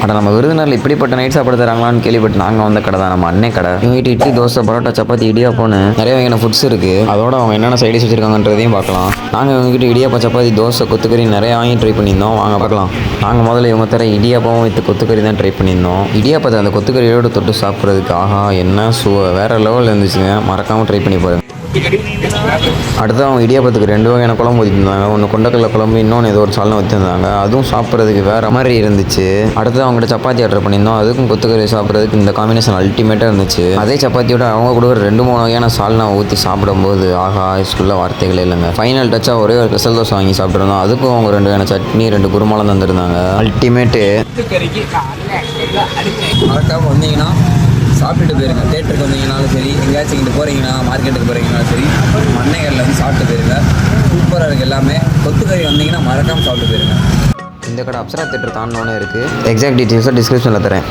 ஆனால் நம்ம விருதுநகரில் இப்படிப்பட்ட நைட் சாப்பாடு தராங்களான்னு கேள்விப்பட்டு நாங்கள் வந்த கடை தான் நம்ம அன்னை கடை. இவங்க இட்லி, தோசை, பரோட்டா, சப்பாத்தி, இடியாப்பம்னு நிறைய வகையான ஃபுட்ஸ் இருக்குது. அதோட அவங்க என்னென்ன சைடிஷ் வச்சிருக்காங்கன்றதையும் பார்க்கலாம். நாங்கள் இவங்ககிட்ட இடியாப்பம், சப்பாத்தி, தோசை, கொத்துக்கறி நிறைய வாங்கி ட்ரை பண்ணியிருந்தோம். வாங்க பார்க்கலாம். நாங்கள் முதல்ல இவங்க தர இடியாப்பம் வித் கொத்துக்கறி தான் ட்ரை பண்ணியிருந்தோம். இடியாப்பத்தை அந்த கொத்துக்கறியோடு தொட்டு சாப்பிட்றதுக்கு ஆஹா என்ன வேறு லெவலில் இருந்துச்சுங்க. மறக்காமல் ட்ரை பண்ணி பாருங்க. அடுத்து அவங்க இடியாப்பத்துக்கு 2 வகையான குழம்பு ஊற்றிருந்தாங்க. ஒன்று கொண்டக்கடலை குழம்பு, இன்னொன்று ஏதோ ஒரு சால்னா வச்சுருந்தாங்க. அதுவும் சாப்பிட்றதுக்கு வேறு மாதிரி இருந்துச்சு. அடுத்து அவங்ககிட்ட சப்பாத்தி ஆர்டர் பண்ணியிருந்தோம். அதுக்கும் கொத்துக்கறி சாப்பிட்றதுக்கு இந்த காம்பினேஷன் அல்டிமேட்டாக இருந்துச்சு. அதே சப்பாத்தியோட அவங்க கூட ஒரு 2-3 வகையான சால்னா ஊற்றி சாப்பிடும்போது ஆஹா ஸ்கூலில் வார்த்தைகளே இல்லைங்க. ஃபைனல் டச்சாக ஒரே ஒரு ஸ்பெஷல் தோசை வாங்கி சாப்பிட்ருந்தோம். அதுக்கும் அவங்க 2 வகையான சட்னி, 2 குருமாலாம் தந்துருந்தாங்க. அல்டிமேட்டு. மறக்காமல் வந்தீங்கன்னா சாப்பிட்டுட்டு போயிருங்க. தேட்டருக்கு வந்தீங்கனாலும் சரி, எங்கேயாச்சும் இங்கிட்டு போகிறீங்கன்னா, மார்க்கெட்டுக்கு போகிறீங்கனாலும் சரி, மண்ணைகளில் வந்து சாப்பிட்டு போயிருங்க. சூப்பராக இருக்குது எல்லாமே. கொத்துக்கறி வந்தீங்கன்னா மறக்காமல் சாப்பிட்டு போயிருங்க. இந்த கடை அப்சரா தேட்டர் தாண்டோன்னே இருக்குது. எக்ஸாக்ட் டீட்டெயில்ஸை டிஸ்கிரிப்ஷனில் தரேன்.